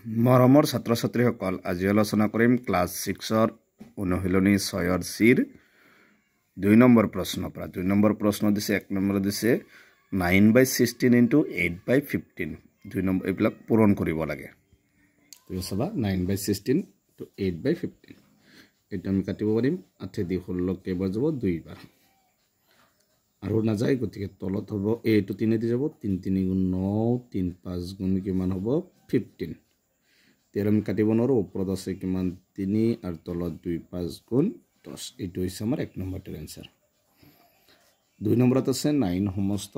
মৰমৰ ছাত্ৰ ছাত্ৰীসকল আজি আলোচনা কৰিম ক্লাছ 6ৰ অনুশীলনী 6ৰ চিৰ 2 নম্বৰ প্ৰশ্নৰ পৰা 2 নম্বৰ প্ৰশ্ন দিছে 1 নম্বৰ দিছে 9/16 * 8/15 2 নম্বৰ এইবিলাক পূৰণ কৰিব লাগে তো চাবা 9/16 to 8/15 এটা আমি কাটিব পাৰিম 8 দি 16 কেইবাৰ যাব 2 বাৰ আৰু না যায় গতিকে তলত হ'ব a to 3 দি যাব 3 3 গুণ 9 3 5 গুণ কিমান হ'ব 15 তেৰম কাটিব নোৱাৰো ওপৰত আছে কিমান 3 আৰু তলত 2 5 গুণ 10 এইটো হৈছে আমাৰ 1 নম্বৰটোৰ আনসাৰ 2 নম্বৰত আছে 9 সমস্ত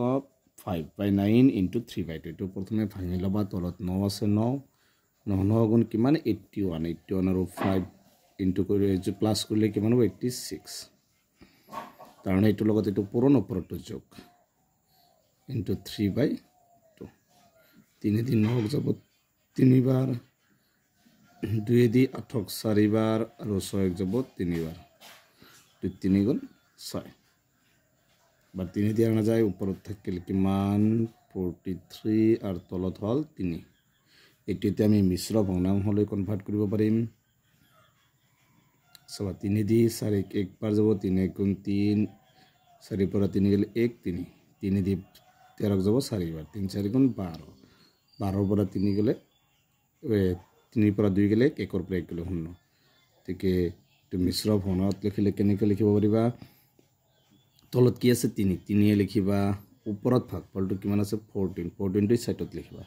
5/9 * 3/2 এইটো প্ৰথমে ভাঙি লবা তলত 9 আছে 9 9 গুণ কিমান 81 আৰু 5 ইনটু কৰি যে প্লাস কৰিলে কিমান হ'ব 86 কাৰণ এইটো লগত এইটো পূৰণ ওপৰটো যোগ ইনটু 3/2 3 দি 9 যাব 3 বাৰ 2 দি 8 4 বাৰ আৰু 6 যাব 3 বাৰ 2 3 গুণ 6 বা 3 দিয়া না যায় ওপৰত থাকিল কিমান 43 আৰু তলত হল 3 এটিতে আমি মিশ্ৰ ভগ্নাংশলৈ কনভাৰ্ট কৰিব পাৰিম সবা 3 দি 4 1 বাৰ যাব 3 গুণ 3 4 পৰা 3 গেলে 1 3 3 দি 13 যাব 4 বাৰ 3 4 গুণ 12 12 পৰা 3 গেলে 3 পৰা 2 গেলে 1 পৰা 1 গেলে 0 তিকে তো মিশ্ৰ ভগ্নাংশত লিখিলে কেনেকৈ লিখিব পাৰিবা তলত কি আছে 3 3 এ লিখিবা ওপৰত ভাগফলটো কিমান আছে 14 14 টো সাইডত লিখিবা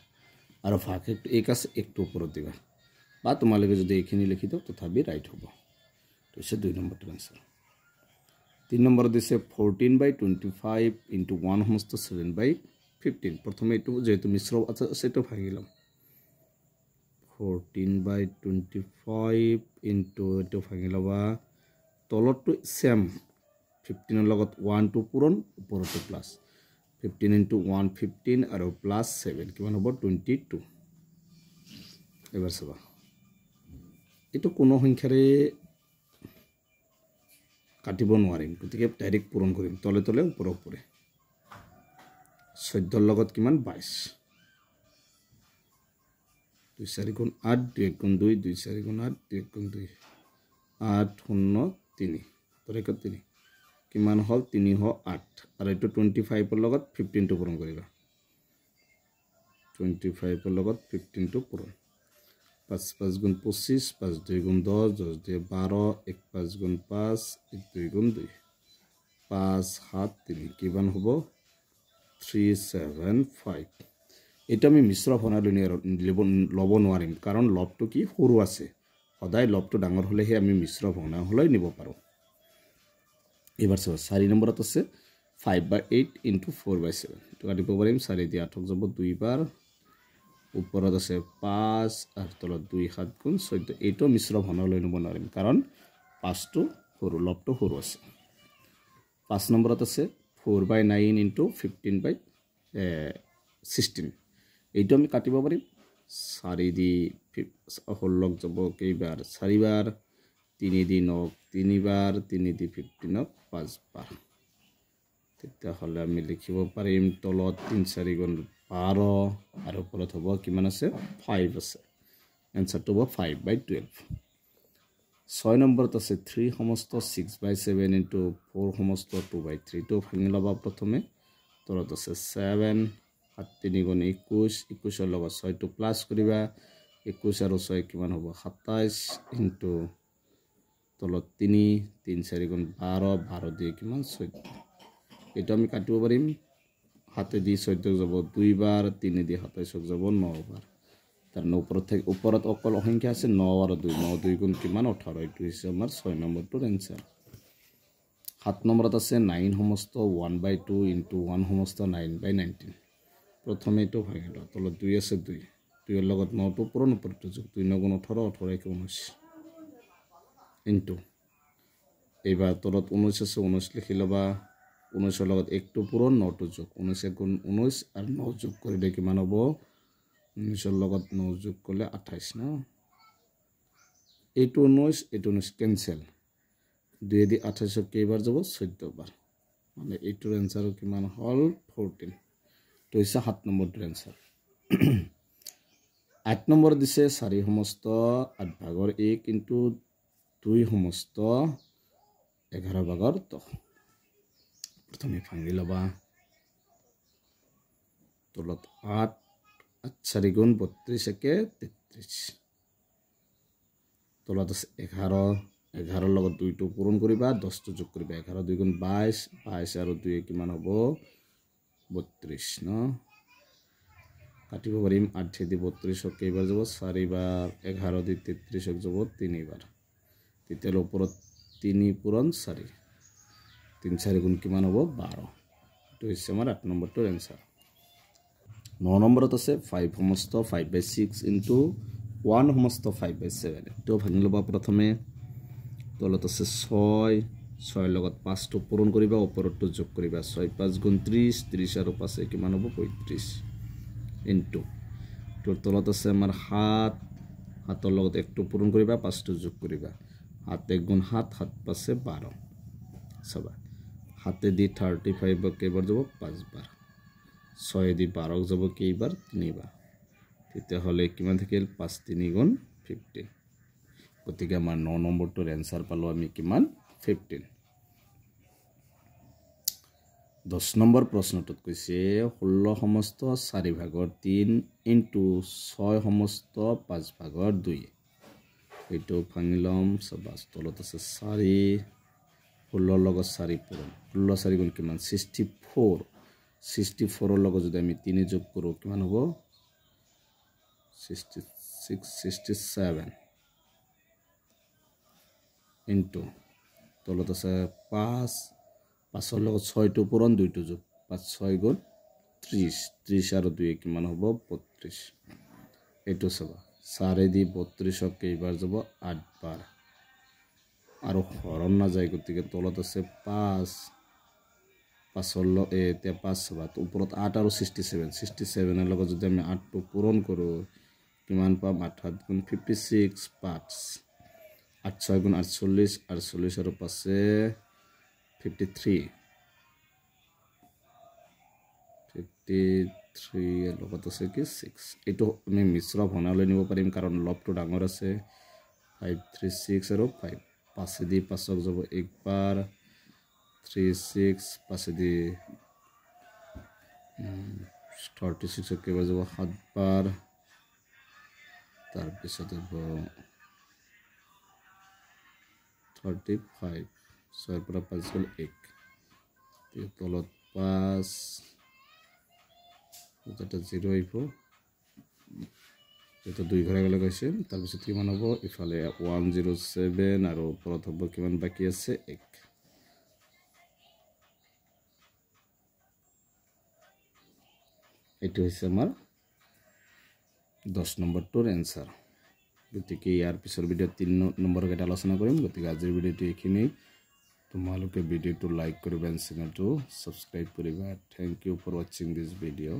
আৰু ভাগ এক আছে একটো ওপৰত দিবা বা তোমালোকে যদি এইখিনি লিখি দাও তথাপি ৰাইট হ'ব তো আছে 2 নম্বৰটো आंसर 3 নম্বৰ দিছে 14/25 * 1 সমস্ত 7/15 প্ৰথমে এটো যেহেতু মিশ্র আছে সেটো ভাঙিলাম 14/25 into এটো ভাঙিলবা তলতটো সেম 15 এর লগত 1 2 পূৰণ ওপৰতে প্লাস 15 into 1 15 আৰু প্লাস 7 কিমান হ'ব 22 এবাৰ চাবা এটো কোনো সংখ্যাৰে কাটিব নোৱাৰিম গতিকে ডাইৰেক্ট পূৰণ কৰিম তলে তলে ওপৰ ওপৰে 14 এর লগত কিমান 22 2 4 গুণ 8 2 1 গুণ 2 2 4 গুণ 8 2 1 গুণ 2 8 0 3 তৰে কত 3 কিমান হল 3 হ 8 আৰু এটো 25 এৰ লগত 15 টো পূৰণ কৰিবা 25 এৰ লগত 15 টো পূৰণ 5 5 গুণ 25 5 2 গুণ 10 10 2 12 1 5 গুণ 5 1 2 গুণ 2 5 7 3 কিমান হ'ব 375 এটা আমি মিশ্র ভগ্নাংশ লব নোৱাৰিম কাৰণ লবটো কি সৰু আছে সদায় লবটো ডাঙৰ হলেহে আমি মিশ্ৰ ভগ্নাংশলৈ নিব পাৰো এবাৰ চাও 4 নম্বৰত আছে 5/8 * 4/7 তো কাটিব পাৰিম 4 দি 8 যাব 2 বাৰ ওপৰত আছে 5 আৰু তলত 2 7 গুণ 14 এইটো মিশ্ৰ ভগ্নাংশলৈ নিব নোৱাৰিম কাৰণ 5 টো সৰু লবটো সৰু আছে 5 নম্বৰত আছে 4/9 * 15/16 এইটো আমি কাটিব পাৰিম 4 দি 16 যাব কেইবাৰ 4 বাৰ 3 দি 9 3 বাৰ 3 দি 15 5 বাৰ তেতিয়া হলে আমি লিখিব পাৰিম তলত 3 4 গুণ 12 আৰু ওপৰত হ'ব কিমান আছে 5 আছে आंसरটো হ'ব 5/12 6 নম্বৰত আছে 3 সমস্ত 6/7 * 4 সমস্ত 2/3 তো ভাঙি লবা প্ৰথমে তলত আছে 7 7 3 গুণ 21 21 এৰ লগত 6 টো প্লাস কৰিবা 21 আৰু 6 কিমান হ'ব 27 ইনটু তলত 3 3 4 গুণ 12 12 দিয়ে কিমান 14 এটা আমি কাটিব পাৰিম হাতে দি 14 যাব 2 বাৰ 3 দি 27 যাব 9 বাৰ তাৰ ওপৰত অকল সংখ্যা আছে 9 আৰু 2 9 2 গুণ কিমান 18 এইটো হৈছে আমাৰ 6 নম্বৰটোৰ आंसर 7 নম্বৰত আছে 9 সমস্ত 1/2 * 1 সমস্ত 9/19 প্ৰথমে এটো ভাঙিলো তলত 2 আছে 2 2 এৰ লগত 9 টো পূৰণ ওপৰটো যোগ 2 9 গুণ 18 18 1 19 ইনটু এইবাৰ তলত 19 আছে 19 লিখি লবা 19 এৰ লগত 1 টো পূৰণ 9 টো যোগ 19 গুণ 19 আৰু 9 যোগ কৰিলে কিমান হ'ব 19 এৰ লগত 9 যোগ কৰলে 28 না এইটো 19 ক্যান্সেল 2 দি 28 কেইবাৰ যাব 14 বাৰ মানে এইটোৰ आंसर কিমান হল 14 তো হৈছে 7 নম্বৰটোৰ आंसर 8 নম্বৰ দিছে 4 সমস্ত 8 ভাগৰ 1 ইনটু 2 সমস্ত 11 ভাগৰ 10 প্ৰথমে ভাঙি লবা তলত 8 4 গুণ 32 একে 33 তলত আছে 11 11 লগত 2 টো পূৰণ কৰিবা 10 টো যোগ কৰিবা 11 2 গুণ 22 22 আৰু 2 কিমান হ'ব 32 ন কাটিব পাৰিম 8 দি 32 কেইবাৰ যাব 4 বাৰ 11 দি 33 যাব 3 বাৰ তেতিয়াৰ ওপৰত 3 পূৰণ 4 3 4 গুণ কিমান হ'ব 12 এটো হৈছে আমাৰ 8 নম্বৰটোৰ এনসাৰ 9 নম্বৰত আছে 5 সমস্ত 5/6 ইনটু 1 সমস্ত 5/7 এটো ভাঙি লবা প্ৰথমে তলত আছে 6 6 লগত 5 টো পূৰণ কৰিবা ওপৰটো যোগ কৰিবা 6 5 গুণ 30 30 আৰু 5 কিমান হ'ব 35 ইনটু তোৰ তলত আছে আমাৰ 7 7 ৰ লগত 1 টো পূৰণ কৰিবা 5 টো যোগ কৰিবা 7 1 গুণ 7 7 5 12 সবা 7 দি 35 কেইবাৰ যাব 5 বাৰ 6 দি 12 যাব কেইবাৰ 3 বাৰ তেতিয়া হলে কিমান থাকিল 5 3 গুণ 15 গতিকে আমাৰ 9 নম্বৰটোৰ এনসাৰ পালো আমি কিমান 15 10 নম্বৰ প্ৰশ্নটোত কৈছে 16 সমস্ত 4 ভাগৰ 3 ইনটু 6 সমস্ত 5 ভাগৰ 2 এইটো ভাঙি লম সবাস তলত আছে 4 16 লগত 4 পূৰণ 16 4 গুণ কিমান 64 64 ৰ লগত যদি আমি 3 যোগ কৰো কিমান হ'ব 66 67 ইনটু তলত আছে 5 5 ৰ লগত 6 টো পূৰণ 2 টো যোগ 5 6 গুণ 30 30 আৰু 2 কিমান হ'ব 32 এইটো চাবা 4 দি 32 কেইবাৰ যাব 8 বাৰ আৰু হৰণ না যায় গতিকে তলত আছে 5 5 ৰ লগত এতিয়া 5 চাবা ওপৰত 8 আৰু 67 67 ৰ লগত যদি আমি 8 টো পূৰণ কৰো কিমান পাম 8 7 গুণ 56 5 8 6 গুণ 48 48 আৰু 5 53 এৰ লগত আছে কি 6 এটো আমি মিশ্ৰ বনালৈ নিব পাৰিম কাৰণ লবটো ডাঙৰ আছে 5 3 6 আৰু 5 5 দি 5 যাব এক বাৰ 3 6 5 দি 36 কেইবাৰ যাব 7 বাৰ তাৰ পিছত হ'ব 35 6 পৰা 5 গল 1 তলত 5 এটা 0 আইব এটা 2 ঘরে গলে গৈছে তাৰ পিছত কিমান হ'ব ইফালে 107 আৰু ওপৰত হ'ব কিমান বাকি আছে 1 এটো হৈছে আমাৰ 10 নম্বৰটোৰ এনসাৰ গতিকে ইয়াৰ পিছৰ ভিডিঅ 3 নম্বৰ কেটা আলোচনা কৰিম গতিকে আজিৰ ভিডিঅটো এইখিনি তোমালোকে ভিডিঅটো লাইক কৰিবা চেনেলটো সাবস্ক্ৰাইব কৰিবা thank you for watching this video